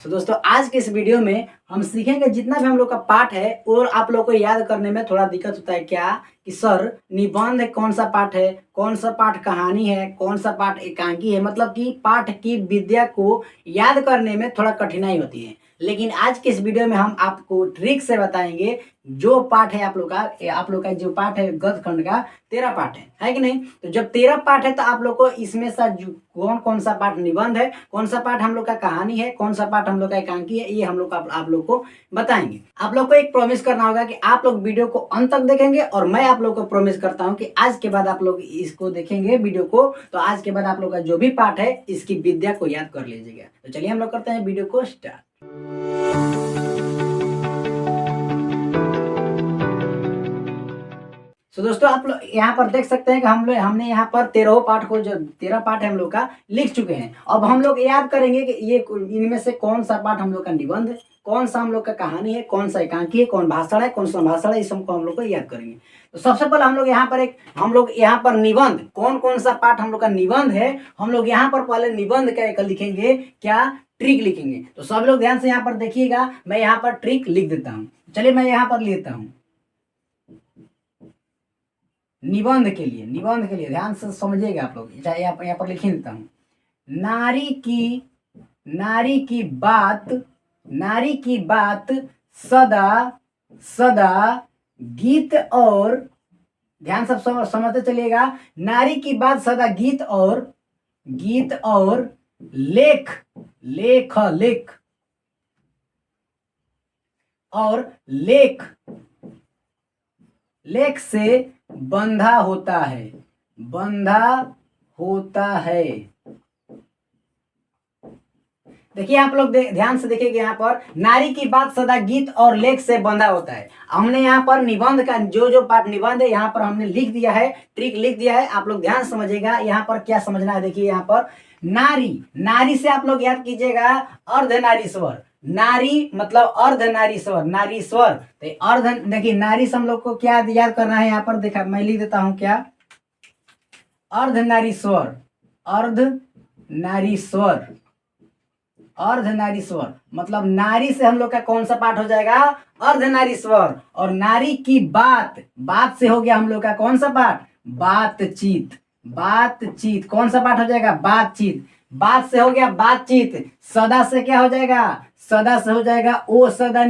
तो दोस्तों आज के इस वीडियो में हम सीखेंगे जितना भी हम लोग का पाठ है और आप लोग को याद करने में थोड़ा दिक्कत होता है क्या कि सर निबंध कौन सा पाठ है, कौन सा पाठ कहानी है, कौन सा पाठ एकांकी है, मतलब कि पाठ की विद्या को याद करने में थोड़ा कठिनाई होती है। लेकिन आज के इस वीडियो में हम आपको ट्रिक से बताएंगे जो पाठ है आप लोग का जो पाठ है गद्य खंड का 13 पाठ है कि नहीं। तो जब 13 पाठ है तो आप लोग को इसमें से कौन कौन सा पाठ निबंध है, कौन सा पाठ हम लोग का कहानी है, कौन सा पाठ हम लोग का एकांकी है, ये हम लोग आप लोग को बताएंगे। आप लोग को एक प्रॉमिस करना होगा कि आप लोग वीडियो को अंत तक देखेंगे और मैं आप लोग को प्रॉमिस करता हूं कि आज के बाद आप लोग इसको देखेंगे वीडियो को, तो आज के बाद आप लोग का जो भी पाठ है इसकी विद्या को याद कर लीजिएगा। तो चलिए हम लोग करते हैं वीडियो को स्टार्ट। तो दोस्तों आप लोग यहाँ पर देख सकते हैं कि हमने यहाँ पर 13 पाठ को, जो 13 पाठ है हम लोग का लिख चुके हैं। अब हम लोग याद करेंगे कि ये इनमें से कौन सा पाठ हम लोग का निबंध है, कौन सा हम लोग का कहानी है, कौन सा एकांकी है, कौन भाषण है, कौन सा भाषण है, इस सबको हम लोग को याद करेंगे। तो सबसे पहले हम लोग यहाँ पर निबंध, कौन कौन सा पाठ हम लोग का निबंध है, हम लोग यहाँ पर पहले निबंध का लिखेंगे, क्या ट्रिक लिखेंगे। तो सब लोग ध्यान से यहाँ पर देखिएगा, मैं यहाँ पर ट्रिक लिख देता हूँ। चलिए मैं यहाँ पर लेता हूँ निबंध के लिए ध्यान से समझिएगा आप लोग। यहाँ पर लिख देता हूं, नारी की बात सदा सदा गीत और, ध्यान सब समझते चलिएगा, नारी की बात सदा गीत और लेख और लेख से बंधा होता है। देखिए आप लोग ध्यान से देखिएगा, यहाँ पर नारी की बात सदा गीत और लेख से बंधा होता है। हमने यहाँ पर निबंध का जो पाठ निबंध है यहाँ पर हमने लिख दिया है, ट्रिक लिख दिया है। आप लोग ध्यान समझिएगा यहाँ पर क्या समझना है। देखिए यहाँ पर नारी से आप लोग याद कीजिएगा अर्धनारीश्वर। नारी मतलब अर्धनारीश्वर, नारीश्वर। तो अर्ध, देखिए नारी से हम लोग को क्या याद करना है, यहाँ पर देखा मैं लिख देता हूं क्या, अर्धनारीश्वर मतलब नारी से हम लोग का कौन सा पाठ हो जाएगा, अर्धनारीश्वर। और नारी की बात से हो गया हम लोग का कौन सा पाठ, बातचीत। कौन सा पाठ हो जाएगा, बातचीत। बात से हो गया बातचीत। सदा से क्या हो जाएगा, सदा से हो जाएगा ओ सदा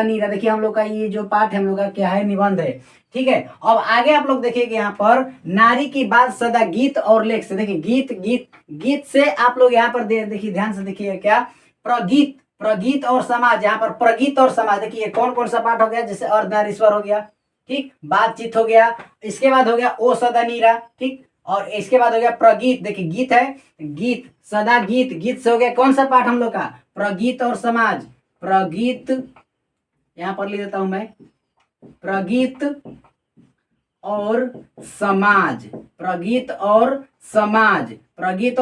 नीरा। देखिए हम लोग का ये जो पाठ है हम लोग का क्या है, निबंध है। ठीक है, अब आगे आप लोग देखिएगा यहाँ पर नारी की बात सदा गीत और लेख से। देखिए गीत से आप लोग यहाँ पर देखिए ध्यान से देखिए क्या, प्रगीत और समाज। यहाँ पर प्रगीत और समाज, देखिए कौन कौन सा पाठ हो गया, जैसे अर्धनारीश्वर हो गया, ठीक, बातचीत हो गया, इसके बाद हो गया ओ सदा नीरा, ठीक, और इसके बाद हो गया प्रगीत। देखिए गीत है, सदा गीत से हो गया कौन सा पाठ हम लोग का, प्रगीत और समाज। यहां पर लिख देता हूं मैं, प्रगीत और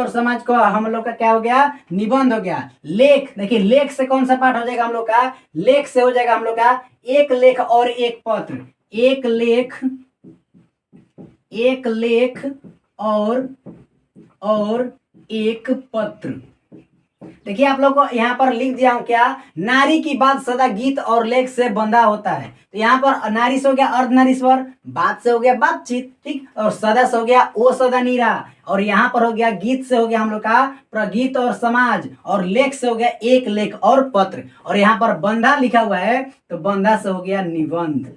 समाज को हम लोग का क्या हो गया, निबंध हो गया। लेख, देखिए लेख से कौन सा पाठ हो जाएगा हम लोग का, लेख से हो जाएगा हम लोग का एक लेख और एक पत्र। एक लेख और एक पत्र। देखिए आप लोग को यहाँ पर लिख दिया हूं क्या, नारी की बात सदा गीत और लेख से बंधा होता है। तो यहाँ पर नारी से हो गया अर्धनारीश्वर, बात से हो गया बातचीत, ठीक, और सदा से हो गया ओ सदा नीरा, और यहाँ पर हो गया गीत से हो गया हम लोग का प्रगीत और समाज, और लेख से हो गया एक लेख और पत्र, और यहाँ पर बंधा लिखा हुआ है तो बंधा से हो गया निबंध।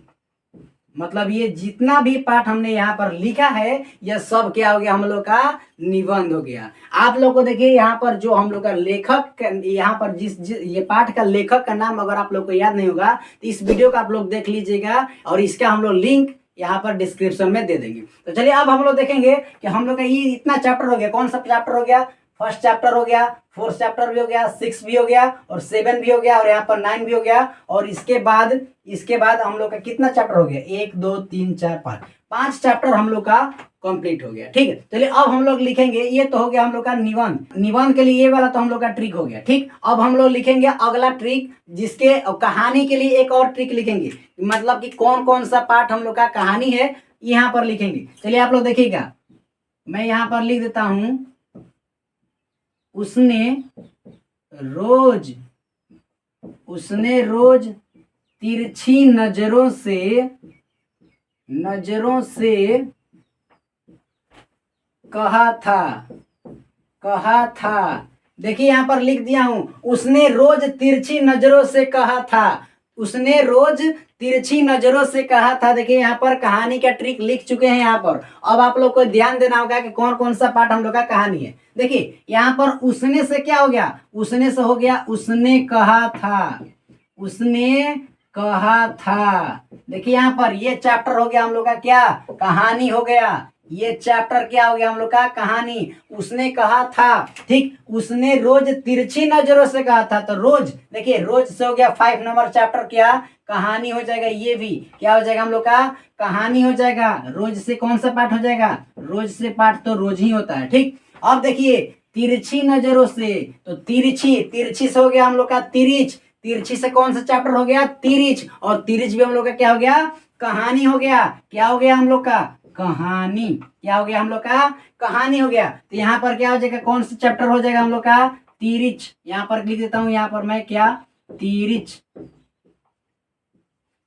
मतलब ये जितना भी पाठ हमने यहाँ पर लिखा है यह सब क्या हो गया, हम लोग का निबंध हो गया। आप लोग को देखिए यहाँ पर जो हम लोग का लेखक, यहाँ पर ये पाठ का लेखक का नाम अगर आप लोग को याद नहीं होगा तो इस वीडियो का आप लोग देख लीजिएगा, और इसका हम लोग लिंक यहाँ पर डिस्क्रिप्शन में दे देंगे। तो चलिए अब हम लोग देखेंगे कि हम लोग का ये इतना चैप्टर हो गया, कौन सा चैप्टर हो गया, फर्स्ट चैप्टर हो गया, फोर्थ चैप्टर भी हो गया, 6 भी हो गया, और 7 भी हो गया, और यहाँ पर 9 भी हो गया, और इसके बाद हम लोग का कितना चैप्टर हो गया, 1 2 3 4 5 चैप्टर हम लोग का कंप्लीट हो गया। ठीक है, चलिए अब हम लोग लिखेंगे, ये तो हो गया हम लोग का निबंध के लिए ये वाला तो हम लोग का ट्रिक हो गया। ठीक, अब हम लोग लिखेंगे अगला ट्रिक, जिसके कहानी के लिए एक और ट्रिक लिखेंगे, मतलब कि कौन कौन सा पार्ट हम लोग का कहानी है यहाँ पर लिखेंगे। चलिए आप लोग देखिएगा, मैं यहाँ पर लिख देता हूं, उसने रोज तिरछी नजरों से कहा था। देखिए यहाँ पर लिख दिया हूं, उसने रोज तिरछी नजरों से कहा था। उसने रोज तिरछी नजरों से कहा था। देखिए यहाँ पर कहानी का ट्रिक लिख चुके हैं यहाँ पर। अब आप लोग को ध्यान देना होगा कि कौन कौन सा पार्ट हम लोग का कहानी है। देखिए यहाँ पर उसने से क्या हो गया, उसने से हो गया उसने कहा था। देखिए यहाँ पर ये चैप्टर हो गया हम लोग का क्या, कहानी हो गया। ये चैप्टर क्या हो गया हम लोग का, कहानी। उसने कहा था, ठीक। उसने रोज तिरछी नजरों से कहा था, तो रोज, देखिए रोज से हो गया 5 नंबर चैप्टर क्या, कहानी हो जाएगा। ये भी क्या हो जाएगा हम लोग का, कहानी हो जाएगा। रोज से कौन सा पाठ हो जाएगा, रोज से पाठ तो रोज ही होता है, ठीक। अब देखिए तिरछी नजरों से, तो तिरछी से हो गया हम लोग का तिरछी से कौन सा चैप्टर हो गया, तिरछ। और तिरछ भी हम लोग का क्या हो गया, कहानी हो गया। क्या हो गया हम लोग का, कहानी। क्या हो गया हम लोग का, कहानी हो गया। तो यहाँ पर क्या हो जाएगा, कौन सा चैप्टर हो जाएगा हम लोग का, तिरछ। यहाँ पर लिख देता हूं, यहाँ पर मैं क्या, तिरछ।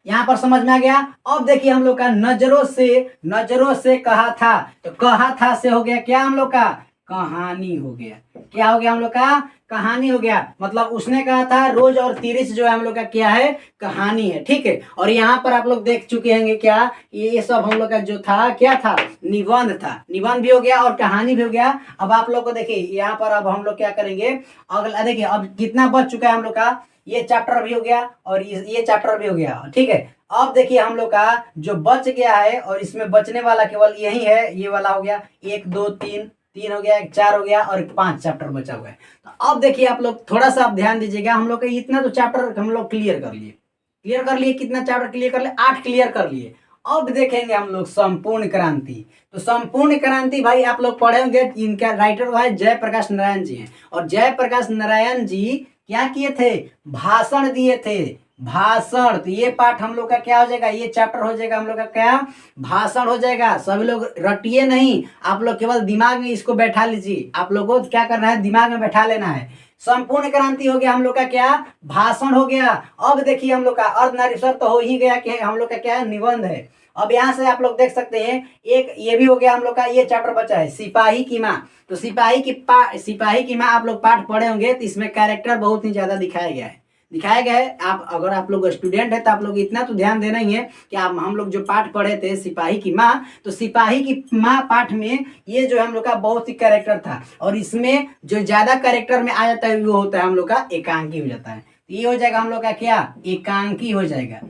यहाँ पर समझ में आ गया। अब देखिए हम लोग का नजरों से कहा था, तो कहा था से हो गया क्या हम लोग का, कहानी हो गया। क्या हो गया हम लोग का, कहानी हो गया। मतलब उसने कहा था, रोज और तिरछ जो है हम लोग का क्या है, कहानी है, ठीक है। और यहाँ पर आप लोग देख चुके होंगे क्या, ये सब हम लोग का जो था क्या था, निबंध था। निबंध भी हो गया और कहानी भी हो गया। अब आप लोग को देखिए यहाँ पर अब हम लोग क्या करेंगे, अगला देखिए अब कितना बच चुका है हम लोग का, ये चैप्टर भी हो गया और ये चैप्टर भी हो गया, ठीक है। अब देखिए हम लोग का जो बच गया है, और इसमें बचने वाला केवल यही है, ये वाला हो गया 1 2 3 3 हो गया, 4 हो गया और 5 चैप्टर बचा हुआ है। तो अब देखिए आप लोग थोड़ा सा आप ध्यान दीजिएगा, हम लोग का इतना तो चैप्टर हम लोग क्लियर कर लिए। कितना चैप्टर क्लियर कर लिए, 8 क्लियर कर लिए। अब देखेंगे हम लोग संपूर्ण क्रांति। तो संपूर्ण क्रांति भाई आप लोग पढ़े होंगे, इनका राइटर भाई जयप्रकाश नारायण जी हैं। और जयप्रकाश नारायण जी क्या किए थे, भाषण दिए थे, भाषण। तो ये पाठ हम लोग का क्या हो जाएगा, ये चैप्टर हो जाएगा हम लोग का क्या, भाषण हो जाएगा। सभी लोग रटिए नहीं, आप लोग केवल दिमाग में इसको बैठा लीजिए। आप लोगों को क्या करना है, दिमाग में बैठा लेना है। संपूर्ण क्रांति हो गया हम लोग का क्या, भाषण हो गया। अब देखिए हम लोग का अर्धनारीश्वर तो हो ही गया कि हम लोग का क्या, निबंध है। अब यहाँ से आप लोग देख सकते हैं, एक ये भी हो गया हम लोग का, ये चैप्टर बचा है सिपाही की माँ। तो सिपाही की माँ आप लोग पाठ पढ़े होंगे, तो इसमें कैरेक्टर बहुत ही ज्यादा दिखाया गया है। आप अगर आप लोग स्टूडेंट है तो आप लोग इतना तो ध्यान देना ही है कि हम लोग जो पाठ पढ़े थे सिपाही की माँ, तो सिपाही की माँ पाठ में ये जो हम लोग का बहुत ही कैरेक्टर था। और इसमें जो ज्यादा कैरेक्टर में आ जाता है वो होता है हम लोग का एकांकी हो जाता है। तो ये हो जाएगा हम लोग का क्या, एकांकी हो जाएगा।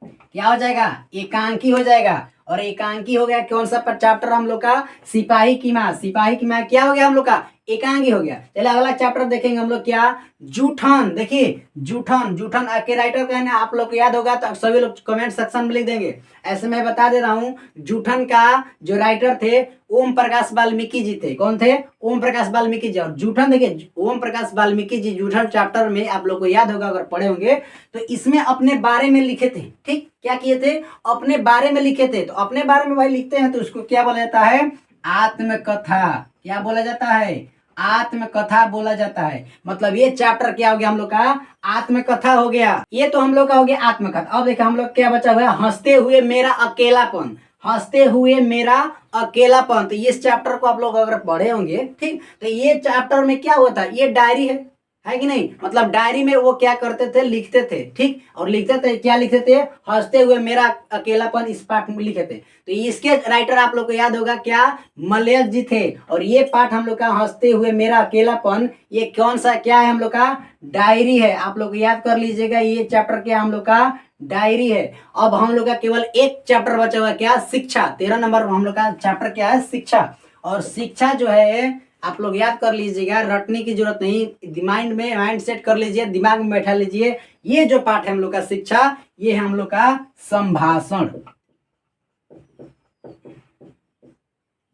क्या हो जाएगा, एकांकी हो जाएगा। और एकांकी हो गया कौन सा चैप्टर हम लोग का, सिपाही की माँ। सिपाही की माँ क्या हो गया हम लोग का, एकांगी हो गया। चलिए अगला चैप्टर देखेंगे हम लोग क्या, जूठन। देखिए जूठन के राइटर का है ना, आप लोग को याद होगा तो सभी लोग कमेंट सेक्शन में लिख देंगे। ऐसे मैं बता दे रहा हूँ, जूठन का जो राइटर थे ओम प्रकाश वाल्मीकि जी थे। कौन थे, ओम प्रकाश वाल्मीकि जी। और जूठन देखिए ओम प्रकाश वाल्मीकि जी जूठन चैप्टर में आप लोग को याद होगा अगर पढ़े होंगे, तो इसमें अपने बारे में लिखे थे, ठीक। क्या किए थे, अपने बारे में लिखे थे। तो अपने बारे में भाई लिखते हैं तो उसको क्या बोला जाता है, आत्मकथा। क्या बोला जाता है, आत्मकथा बोला जाता है। मतलब ये चैप्टर क्या हो गया हम लोग का, आत्मकथा हो गया। ये तो हम लोग का हो गया आत्मकथा। अब देखिए हम लोग क्या बचा हुआ है, हंसते हुए मेरा अकेलापन। हंसते हुए मेरा अकेलापन। तो इस चैप्टर को आप लोग अगर पढ़े होंगे, ठीक, तो ये चैप्टर में क्या होता है, ये डायरी है कि नहीं। मतलब डायरी में वो क्या करते थे, लिखते थे, ठीक। और लिखते थे क्या, लिखते थे, हंसते हुए मेरा अकेलापन, इस पाठ में लिखे थे। तो इसके राइटर आप लोग को याद होगा क्या, मलयज जी थे। और ये पाठ हम लोग का हंसते हुए मेरा अकेलापन, ये कौन सा क्या है हम लोग का, डायरी है। आप लोग याद कर लीजिएगा, ये चैप्टर क्या हम लोग का, डायरी है। अब हम लोग का केवल एक चैप्टर बचा हुआ क्या, शिक्षा। 13 नंबर हम लोग का चैप्टर क्या है, शिक्षा। और शिक्षा जो है आप लोग याद कर लीजिएगा, रटने की जरूरत नहीं, माइंड सेट कर लीजिए, दिमाग में बैठा लीजिए। ये जो पाठ है हम लोग का शिक्षा, ये है हम लोग का संभाषण।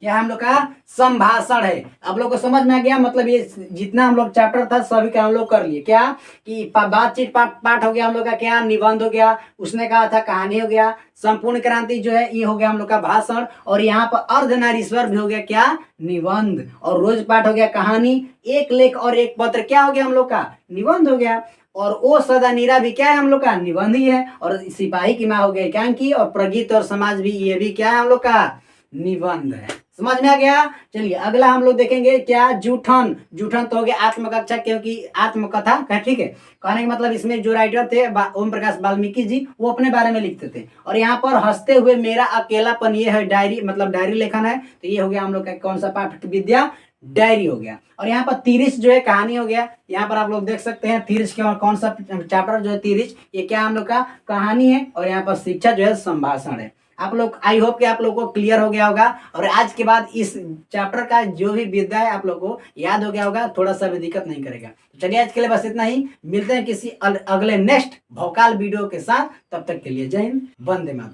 क्या हम लोग का संभाषण है। आप लोग को समझ में आ गया, मतलब ये जितना हम लोग चैप्टर था सभी का हम लोग कर लिए। क्या कि बातचीत पाठ हो गया हम लोग का, क्या निबंध हो गया, उसने कहा था कहानी हो गया, संपूर्ण क्रांति जो है ये हो गया हम लोग का भाषण, और यहाँ पर अर्धनारीश्वर भी हो गया क्या निबंध, और रोज पाठ हो गया कहानी, एक लेख और एक पत्र क्या हो गया हम लोग का निबंध हो गया, और ओ सदा नीरा भी क्या है हम लोग का निबंध ही है, और सिपाही की माँ हो गई एकांकी, और प्रगीत और समाज भी ये भी क्या है हम लोग का निबंध है। समझ में आ गया। चलिए अगला हम लोग देखेंगे क्या जूठन। जूठन तो हो गया आत्मकथा, क्योंकि आत्मकथा का ठीक है। कहने का मतलब इसमें जो राइटर थे ओम प्रकाश वाल्मीकि जी, वो अपने बारे में लिखते थे। और यहाँ पर हंसते हुए मेरा अकेलापन, ये है डायरी, मतलब डायरी लेखन है। तो ये हो गया हम लोग का कौन सा पाठ विद्या, डायरी हो गया। और यहाँ पर तिरिश जो है कहानी हो गया। यहाँ पर आप लोग देख सकते हैं तिरिश के कौन सा चैप्टर जो है तिरिश, ये क्या हम लोग का कहानी है। और यहाँ पर शिक्षा जो है संभाषण है। आप लोग आई होप कि आप लोग को क्लियर हो गया होगा, और आज के बाद इस चैप्टर का जो भी विद्या है आप लोग को याद हो गया होगा, थोड़ा सा भी दिक्कत नहीं करेगा। चलिए आज के लिए बस इतना ही, मिलते हैं किसी अगले नेक्स्ट भोकाल वीडियो के साथ। तब तक के लिए जय हिंद, वंदे मातरम।